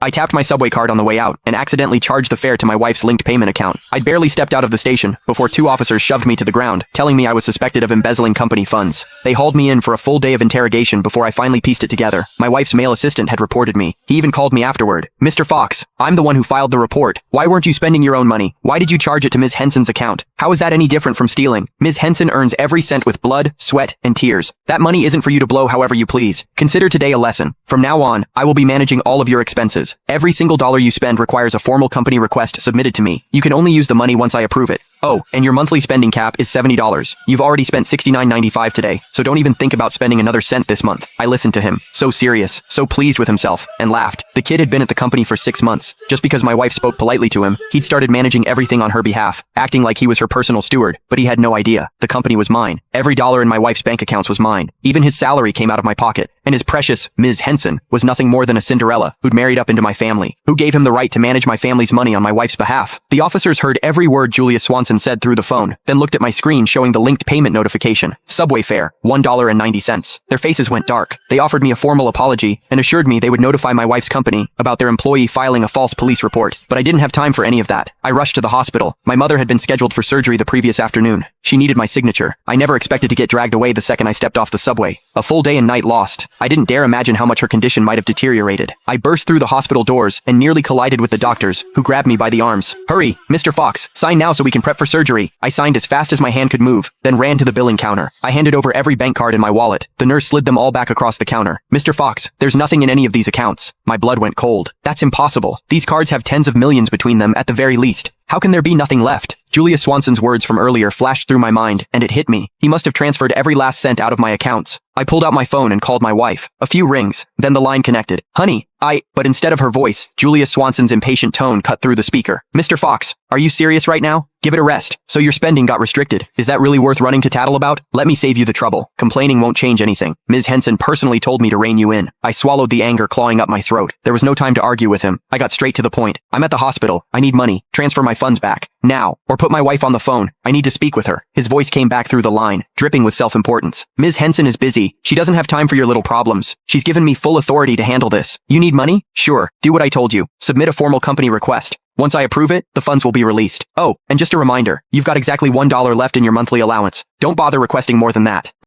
I tapped my subway card on the way out and accidentally charged the fare to my wife's linked payment account. I'd barely stepped out of the station before two officers shoved me to the ground, telling me I was suspected of embezzling company funds. They hauled me in for a full day of interrogation before I finally pieced it together. My wife's male assistant had reported me. He even called me afterward. "Mr. Fox, I'm the one who filed the report. Why weren't you spending your own money? Why did you charge it to Ms. Henson's account? How is that any different from stealing? Ms. Henson earns every cent with blood, sweat, and tears. That money isn't for you to blow however you please. Consider today a lesson. From now on, I will be managing all of your expenses. Every single dollar you spend requires a formal company request submitted to me. You can only use the money once I approve it. Oh, and your monthly spending cap is $70. You've already spent $69.95 today, so don't even think about spending another cent this month." I listened to him, so serious, so pleased with himself, and laughed. The kid had been at the company for 6 months. Just because my wife spoke politely to him, he'd started managing everything on her behalf, acting like he was her personal steward, but he had no idea. The company was mine. Every dollar in my wife's bank accounts was mine. Even his salary came out of my pocket, and his precious Ms. Henson was nothing more than a Cinderella who'd married up into my family. Who gave him the right to manage my family's money on my wife's behalf? The officers heard every word Julia Swanson said through the phone, then looked at my screen showing the linked payment notification. Subway fare, $1.90. Their faces went dark. They offered me a formal apology and assured me they would notify my wife's company about their employee filing a false police report. But I didn't have time for any of that. I rushed to the hospital. My mother had been scheduled for surgery the previous afternoon. She needed my signature. I never expected to get dragged away the second I stepped off the subway. A full day and night lost. I didn't dare imagine how much her condition might have deteriorated. I burst through the hospital doors and nearly collided with the doctors, who grabbed me by the arms. "Hurry, Mr. Fox, sign now so we can prep for surgery." I signed as fast as my hand could move, then ran to the billing counter. I handed over every bank card in my wallet. The nurse slid them all back across the counter. "Mr. Fox, there's nothing in any of these accounts." My blood went cold. That's impossible. These cards have tens of millions between them at the very least. How can there be nothing left? Julia Swanson's words from earlier flashed through my mind, and it hit me. He must have transferred every last cent out of my accounts. I pulled out my phone and called my wife. A few rings, then the line connected. "Honey, But instead of her voice, Julia Swanson's impatient tone cut through the speaker. "Mr. Fox, are you serious right now? Give it a rest. So your spending got restricted. Is that really worth running to tattle about? Let me save you the trouble. Complaining won't change anything. Ms. Henson personally told me to rein you in." I swallowed the anger clawing up my throat. There was no time to argue with him. I got straight to the point. "I'm at the hospital. I need money. Transfer my funds back. Now. Or put my wife on the phone. I need to speak with her." His voice came back through the line, dripping with self-importance. "Ms. Henson is busy. She doesn't have time for your little problems. She's given me full authority to handle this. You need money? Sure. Do what I told you. Submit a formal company request. Once I approve it, the funds will be released. Oh, and just a reminder, you've got exactly $1 left in your monthly allowance. Don't bother requesting more than that."